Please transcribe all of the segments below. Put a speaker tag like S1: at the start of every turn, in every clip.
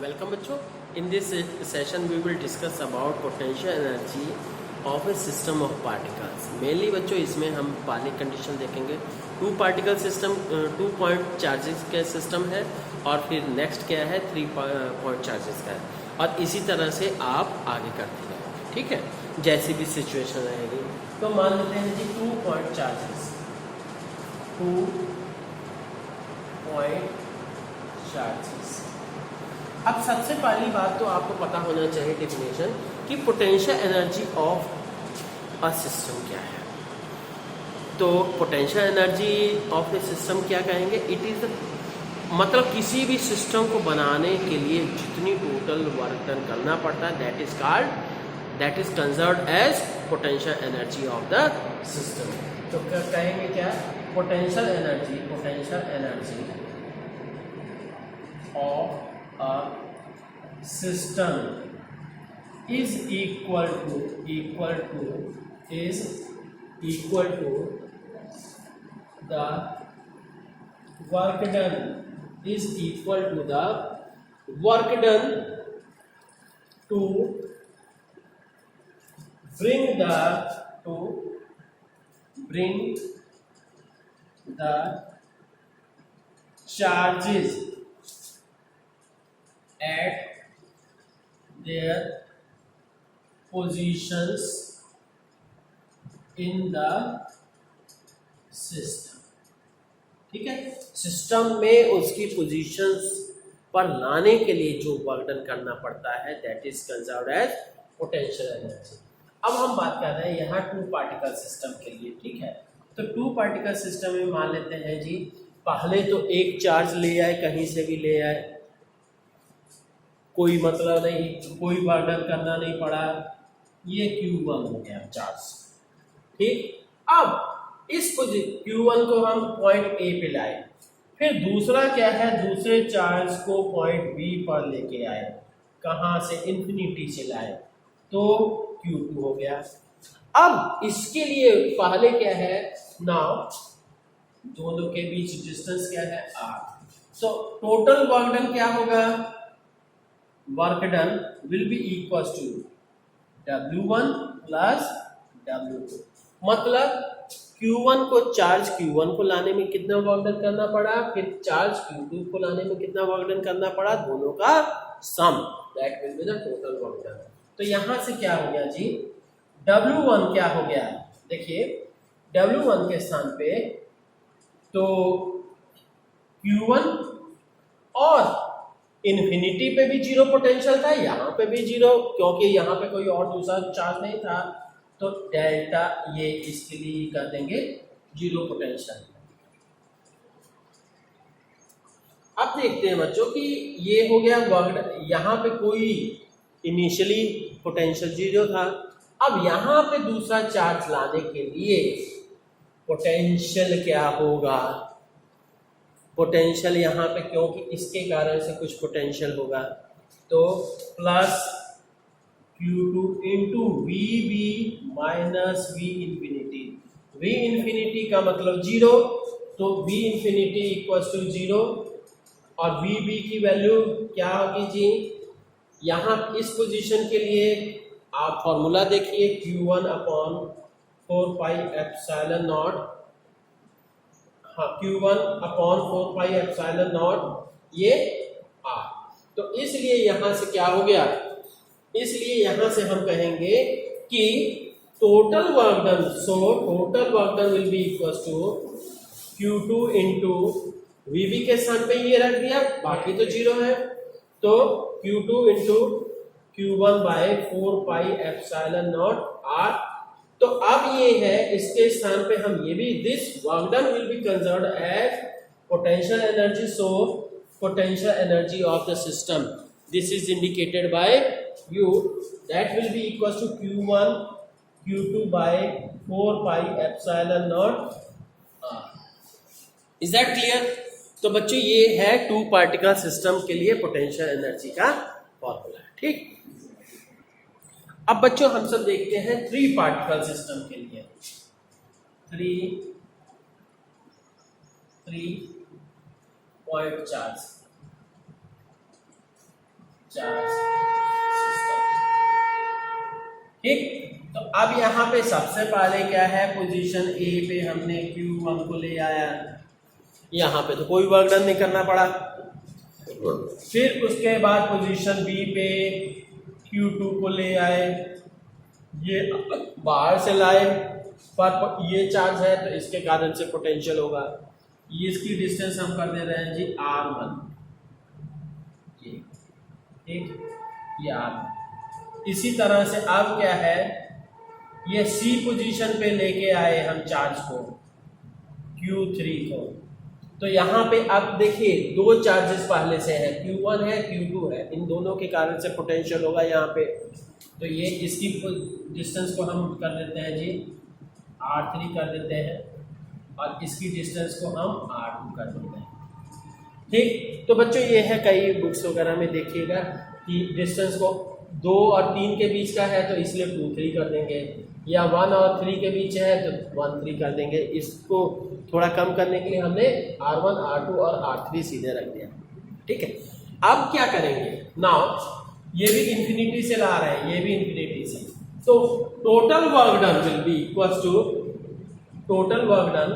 S1: Welcome बच्चों. In this session we will discuss about potential energy of a system of particles. Mainly बच्चों इसमें हम पहली condition देखेंगे. Two particle system 2 point charges के system है और फिर नेक्स्ट क्या है 3 पॉइंट चार्जेस का है और इसी तरह से आप आगे करते जाएंगे. ठीक है, जैसी भी सिचुएशन रहेगी. तो मान लेते हैं जी 2 पॉइंट चार्जेस 2 पॉइंट चार्जेस. अब सबसे पहली बात तो आपको पता होना चाहिए डेफिनेशन कि potential energy of a system क्या है. तो potential energy of A system क्या कहेंगे? इट इज मतलब किसी भी सिस्टम को बनाने के लिए जितनी टोटल वर्क डन करना पड़ता है that is considered as potential energy of the system. तो कहेंगे क्या? Potential energy of a system is equal to the work done is equal to the work done to bring the charges at their positions in the system. ठीक है, system में उसकी positions पर लाने के लिए जो वर्क डन करना पड़ता है that is considered as potential energy. अब हम बात कर रहे हैं यहाँ 2 पार्टिकल सिस्टम के लिए. ठीक है, तो 2 पार्टिकल सिस्टम में मान लेते हैं जी पहले तो एक चार्ज ले आए, कहीं से भी ले आए, कोई मतलब नहीं, कोई वर्डन करना नहीं पड़ा. ये Q1 हो गया चार्ज. ठीक, अब इस Q1 को हम पॉइंट A पे लाए. फिर दूसरा क्या है, दूसरे चार्ज को पॉइंट B पर लेके आए. कहाँ से? इन्फिनिटी से लाए, तो Q2 हो गया. अब इसके लिए पहले क्या है, नाउ दोनों के बीच डिस्टेंस क्या है R. तो टोटल वर्क डन क्या होगा? Work done will be equal to W1 plus W2. मतलब Q1 को चार्ज Q1 को लाने में कितना वर्क डन करना पड़ा, फिर चार्ज Q2 को लाने में कितना वर्क डन करना पड़ा, दोनों का sum, that will be the total work done. तो यहां से क्या हो गया जी, W1 क्या हो गया? देखिए W1 के स्थान पे तो Q1 और इन्फिनिटी पे भी 0 पोटेंशियल था, यहाँ पे भी 0, क्योंकि यहाँ पे कोई और दूसरा चार्ज नहीं था. तो डेल्टा ये इसके लिए कर देंगे 0 पोटेंशियल. अब देखते हैं बच्चों कि ये हो गया वर्क. यहाँ पे कोई इनिशियली पोटेंशियल 0 था. अब यहाँ पे दूसरा चार्ज लाने के लिए पोटेंशियल क्या होगा? पोटेंशियल यहाँ पे क्योंकि इसके कारण से कुछ पोटेंशियल होगा, तो plus Q2 into VB minus V infinity. V infinity का मतलब 0, तो V इन्फिनिटी इक्वल्स टू 0 और VB की वैल्यू क्या होगी जी? यहाँ इस पोजीशन के लिए आप फॉर्मूला देखिए, Q1 upon 4 pi epsilon not. हाँ, Q1 upon 4 pi epsilon not ये R. तो इसलिए यहां से क्या हो गया, इसलिए यहां से हम कहेंगे कि total work done, so total work done will be equal to Q2 into VB के स्थान पे ये रख दिया, बाकी तो 0 है, तो Q2 into Q1 by 4 pi epsilon naught R. तो अब ये है, इसके स्थान पे हम ये भी, this work done will be considered as potential energy. So potential energy of the system, this is indicated by U, that will be equal to Q1 Q2 by 4 pi epsilon naught R. Is that clear? तो बच्चों ये है 2 particle system के लिए potential energy का formula. ठीक, अब बच्चों हम सब देखते हैं 3 पार्टिकल सिस्टम के लिए. 3 पॉइंट चार्ज. Charge system. ठीक, तो अब यहाँ पे सबसे पहले क्या है, पोजीशन ए पे हमने Q1 को ले आया, यहाँ पे तो कोई वर्क डन नहीं करना पड़ा। फिर उसके बाद पोजीशन बी पे Q2 को ले आए, ये बाहर से लाए, पर ये चार्ज है तो इसके कारण से पोटेंशियल होगा। ये इसकी डिस्टेंस हम कर दे रहे हैं जी R1, ठीक, ये R1। इसी तरह से अब क्या है, ये सी पोजीशन पे लेके आए हम चार्ज को Q3 को, तो यहाँ पे अब देखिए दो चार्जेस पहले से है, Q1 है Q2 है, इन दोनों के कारण से पोटेंशियल होगा यहाँ पे। तो ये इसकी डिस्टेंस को हम कर देते हैं जी R3 कर देते हैं, और इसकी डिस्टेंस को हम R2 कर देते हैं। ठीक, तो बच्चों ये है, कई बुक्स वगैरह में देखिएगा कि डिस्टेंस को 2 और 3 के बीच का है तो इसलिए 2, 3 कर देंगे, या 1 और 3 के बीच है तो 1, 3 कर देंगे। इसको थोड़ा कम करने के लिए हमने R1, R2 और R3 सीधे रख दिया। ठीक है, अब क्या करेंगे, नाउ ये भी इंफिनिटी से ला रहे हैं, ये भी इंफिनिटी से, तो total work done will be equal to total work done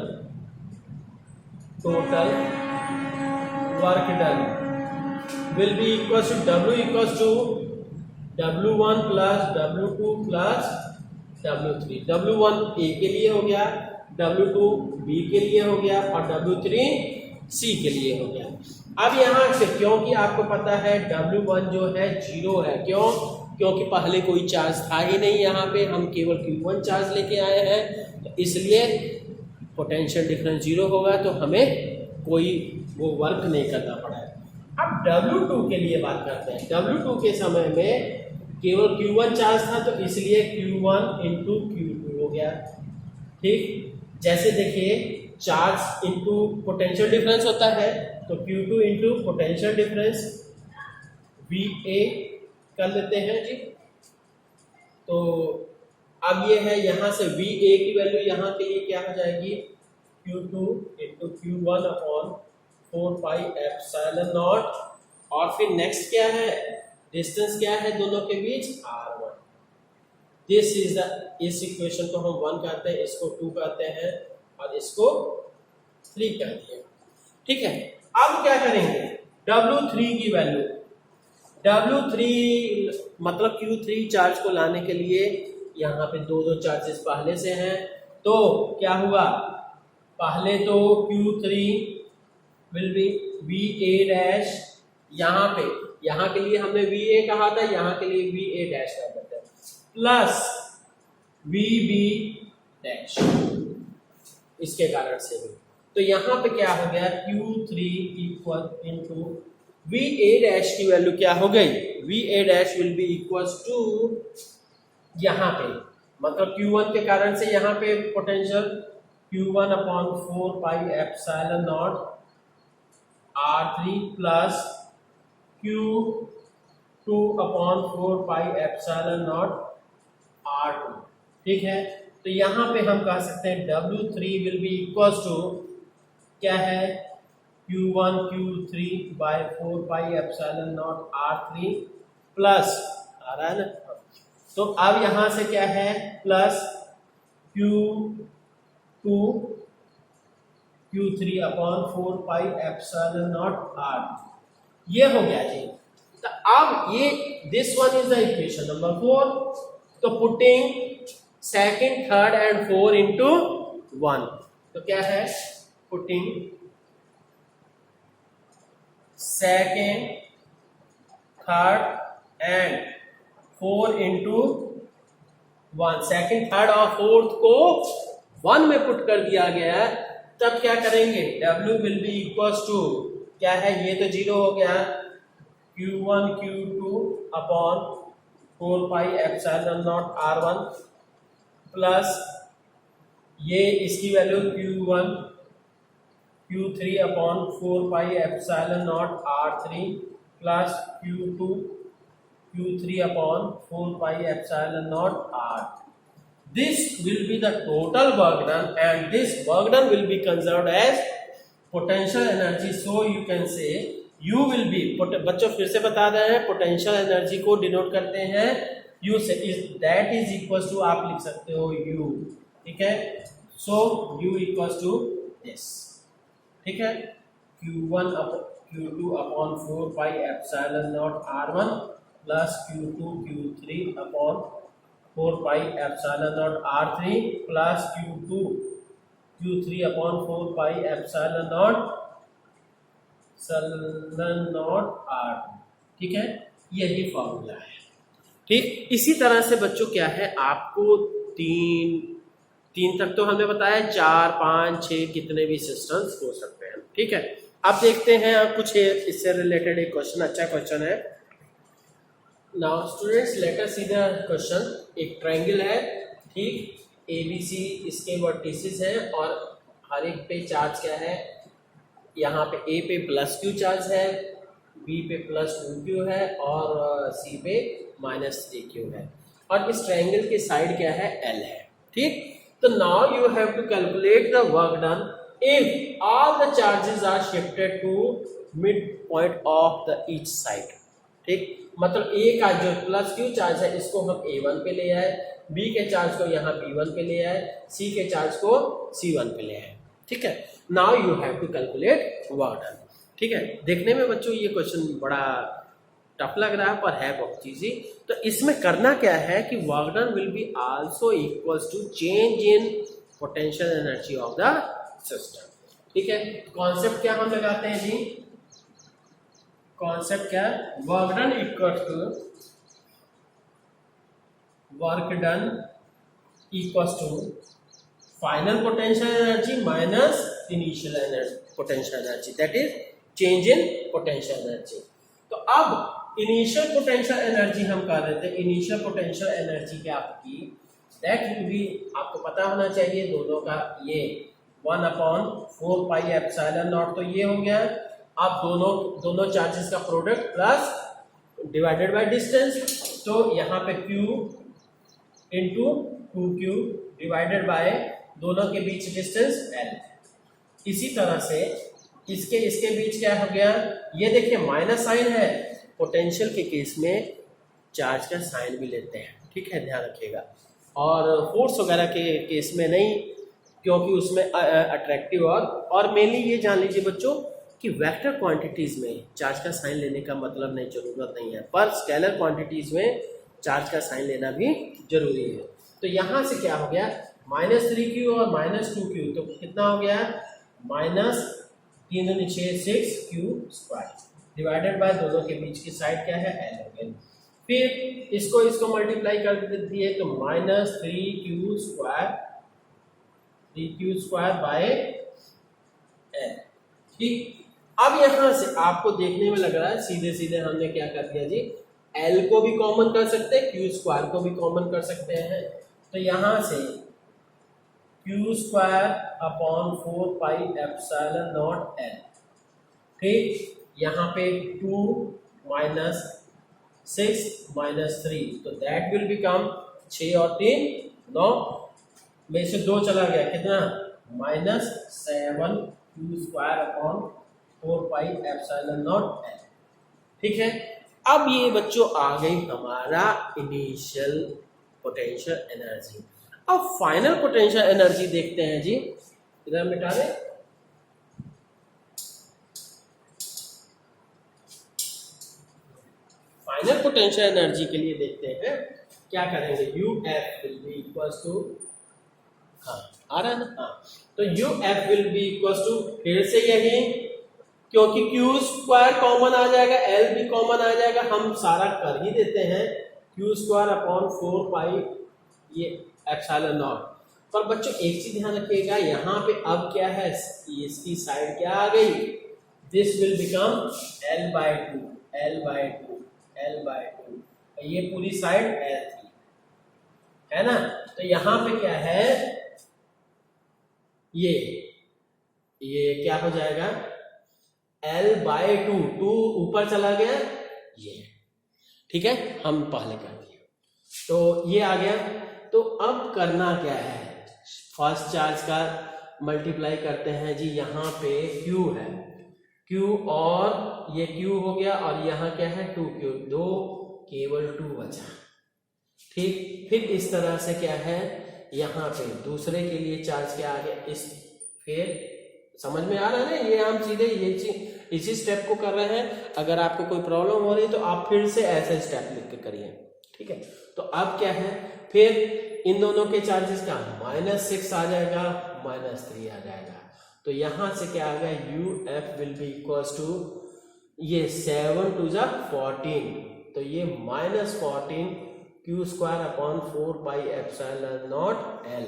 S1: will be equals to W equals to W1 plus W2 plus W3। W1 A के लिए हो गया, W2 B के लिए हो गया, और W3 C के लिए हो गया। अब यहाँ से क्योंकि आपको पता है W1 जो है 0 है, क्यों, क्योंकि पहले कोई चार्ज था ही नहीं, यहाँ पे हम केवल Q1 चार्ज लेके आए हैं, तो इसलिए पोटेंशियल डिफरेंस 0 होगा, तो हमें कोई वो वर्क नहीं करना पड़ा है। अब W2 के लिए बात करते हैं। W2 के समय में केवल Q1 चार्ज था, तो इसलिए Q1 इंटू Q2 हो गया। ठीक, जैसे देखिए चार्ज इंटू पोटेंशियल डिफरेंस होता है, तो Q2 into potential difference VA कर लेते हैं जी। तो अब ये है, यहाँ से VA की वैल्यू यहाँ के लिए क्या हो जाएगी, Q2 into Q1 upon 4 pi epsilon not, और फिर नेक्स्ट क्या है, डिस्टेंस क्या है दोनों के बीच, R1। दिस इज द, इस इक्वेशन को हम 1 कहते हैं, इसको 2 कहते हैं, और इसको 3 कहते हैं। ठीक है, अब क्या करेंगे, W3 की वैल्यू, W3 मतलब Q3 चार्ज को लाने के लिए यहाँ पे दो चार्जेस पहले से हैं, तो क्या हुआ, पहले तो Q3 will be VA dash, यहाँ के लिए हमने VA कहा था, यहाँ के लिए VA डैश कर देते हैं, प्लस VB डैश, इसके कारण से भी। तो यहाँ पे क्या हो गया, Q3 equal into VA dash की वैल्यू क्या हो गई, VA dash will be equal to, यहाँ पे मतलब Q1 के कारण से यहाँ पे potential Q1 upon 4 pi epsilon naught R3 plus Q2 upon 4 pi epsilon naught R2। ठीक है, तो यहाँ पे हम कह सकते हैं W3 will be equal to क्या है, Q1 Q3 by 4 pi epsilon naught R3 plus, आ रहा है ना, तो अब यहाँ से क्या है, plus Q2 Q3 upon 4 pi epsilon naught R, ये हो गया जी। तो अब ये this one is the equation number 4, तो putting second, third and 4 into 1, तो क्या है, putting second, third and 4 into 1, second, third और फोर्थ को 1 में पुट कर दिया गया है, तब क्या करेंगे, W will be equal to क्या है, ये तो 0 हो गया, Q1 Q2 upon 4 pi epsilon naught R1 plus ये इसकी value Q1 Q3 upon 4 pi epsilon naught R3 plus Q2 Q3 upon 4 pi epsilon naught R. This will be the total work done, and this work done will be conserved as potential energy. So you can say U will be, बच्चों फिर से बता रहे हैं, potential energy को denote करते हैं U से, दैट इज इक्वल टू, आप लिख सकते हो U, ठीक है। सो U इक्वल टू दिस, ठीक है, Q2 upon 4 pi epsilon naught R1 plus Q2 Q3 upon 4 pi epsilon naught R3 plus Q3 upon 4 pi epsilon naught R, ठीक है, यही फॉर्मूला है, ठीक। इसी तरह से बच्चों क्या है, आपको तीन तक तो हमने बताया, 4, 5, 6 कितने भी सिस्टम्स हो सकते हैं, ठीक है। अब देखते हैं अब कुछ इससे रिलेटेड एक क्वेश्चन, अच्छा क्वेश्चन है। Now students let us see the question. एक ट्रायंगल है, ठीक, ABC इसके वर्टिसेस हैं और हर एक पे चार्ज क्या है, यहाँ पे A पे प्लस Q चार्ज है, B पे प्लस 2Q है और C पे माइनस 3Q है, और इस ट्रायंगल की साइड क्या है, L है, ठीक। तो now you have to calculate the work done if all the charges are shifted to midpoint of the each side, ठीक। मतलब A का जो प्लस Q चार्ज है इसको हम A1 पे ले आए, B के चार्ज को यहाँ B1 पे ले आए, C के चार्ज को C1 पे ले आए, ठीक है। Now you have to calculate work done, ठीक है। देखने में बच्चों ये क्वेश्चन बड़ा टफ लग रहा है पर है बहुत इजी। तो इसमें करना क्या है कि work done will be also equals to change in potential energy of the system, ठीक है। कॉन्सेप्ट क्या हम लगाते हैं जी, कॉन्सेप्ट क्या है, work done equals to final potential energy minus initial energy potential energy, that is change in potential energy. तो अब इनिशियल पोटेंशियल एनर्जी हम कर रहे थे, इनिशियल पोटेंशियल एनर्जी क्या आपकी, दैट विल बी, आपको पता होना चाहिए दोनों का, ये 1/4 पाई एप्सिलॉन नॉट, तो ये हो गया। अब दोनों चार्जेस का product plus divided by distance, तो यहाँ पे Q into 2Q divided by दोनों के बीच डिस्टेंस L। इसी तरह से इसके बीच क्या हो गया, ये देखिए माइनस साइन है, पोटेंशियल के केस में चार्ज का साइन भी लेते हैं, ठीक है, ध्यान रखिएगा, और फोर्स वगैरह के केस में नहीं, क्योंकि उसमें अट्रैक्टिव और मेनली ये जान लीजिए बच्चों कि वेक्टर क्वांटिटीज में चार्ज का साइन लेने का मतलब नहीं, जरूरत नहीं है, पर स्केलर क्वांटिटीज में चार्ज का साइन लेना भी जरूरी है। तो यहाँ से क्या हो गया, -3Q और -2Q, तो कितना हो गया, -3×6 डिवाइडेड बाय दोनों के बीच की साइड क्या है, L हो गया। फिर इसको मल्टीप्लाई कर दिए तो -3Q² बाय L, ठीक। अब यहाँ से आपको देखने में लग रहा है सीधे हमने क्या कर दिया जी, L को भी कॉमन कर सकते हैं, Q² को भी कॉमन कर सकते हैं, तो यहाँ से Q²/4 पाई एप्सिलॉन नॉट L, ठीक। यहाँ पे 2 - 6 - 3, तो दैट विल बिकम 6 और 3 9 में से 2 चला गया, कितना, -7Q²/4 पाई एप्सिलॉन नॉट L, ठीक है। अब ये बच्चों आ गई हमारा इनिशियल पोटेंशियल एनर्जी। अब फाइनल पोटेंशियल एनर्जी देखते हैं जी, इधर मिटा दें, फाइनल पोटेंशियल एनर्जी के लिए देखते हैं क्या करेंगे, UF will be equals to, हाँ आ रहा है ना, हाँ, तो UF will be equals to, फिर से यही, क्योंकि Q² कॉमन आ जाएगा, L भी कॉमन आ जाएगा, हम सारा कर ही देते हैं, Q²/4 पाई ये एप्सिलॉन नॉट। पर बच्चों एक चीज ध्यान रखिएगा, यहाँ पे अब क्या है, इसकी साइड क्या आ गई, दिस विल बिकम L/2, ये पूरी साइड L थी, है ना। तो यहाँ पे क्या है, ये क्या हो जाएगा, L/2, 2 ऊपर चला गया, ये, ठीक है, हम पहले कर दिए, तो ये आ गया। तो अब करना क्या है, फर्स्ट चार्ज का मल्टीप्लाई करते हैं जी, यहाँ पे Q है, Q और ये Q हो गया और यहाँ क्या है 2Q, दो केवल 2 बचा। ठीक, फिर इस तरह से क्या है यहाँ पे दूसरे के लिए चार्ज क्या आ गया, इस फिर समझ में आ रहा है ना, ये हम सीधे ये इसी स्टेप को कर रहे हैं। अगर आपको कोई प्रॉब्लम हो रही है तो आप फिर से ऐसे स्टेप लिख के करिए, ठीक है। तो अब क्या है, फिर इन दोनों के चार्जेस का -6 आ जाएगा, -3 आ जाएगा। तो यहां से क्या आ गया, UF will be equals to ये 7 2 जा 14, तो ये -14 Q² upon 4 pi epsilon naught L।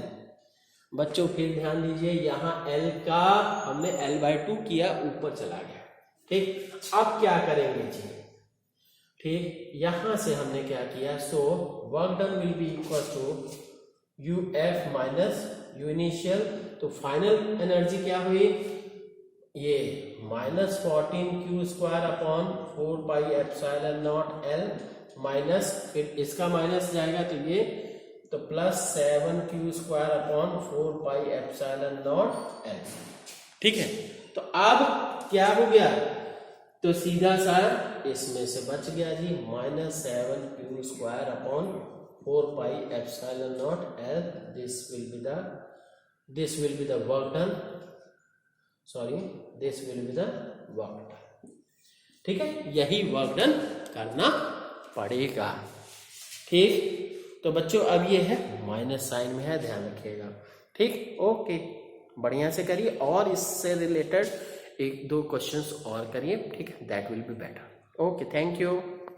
S1: बच्चों फिर ध्यान दीजिए, यहाँ L का हमने L/2 किया, ऊपर चला गया। ठीक, अब क्या करेंगे जी, ठीक, यहां से हमने क्या किया, so work done will be equal to UF minus U initial, तो फाइनल एनर्जी क्या हुई, ये -14 Q² upon 4 pi epsilon naught L minus, फिर इसका माइनस जाएगा तो ये, तो +7 Q² upon 4 pi epsilon naught L। ठीक है, तो अब क्या हो गया, तो सीधा सा इसमें से बच गया जी -7 Q² upon 4 pi epsilon naught L। This will be the work done, sorry this will be the work done. ठीक है, यही वर्क डन करना पड़ेगा। ठीक, तो बच्चों अब ये है माइनस साइन में है, ध्यान रखिएगा। ठीक, ओके, बढ़िया से करिए और इससे रिलेटेड 1-2 क्वेश्चंस और करिए, ठीक है, that will be better. Okay, thank you.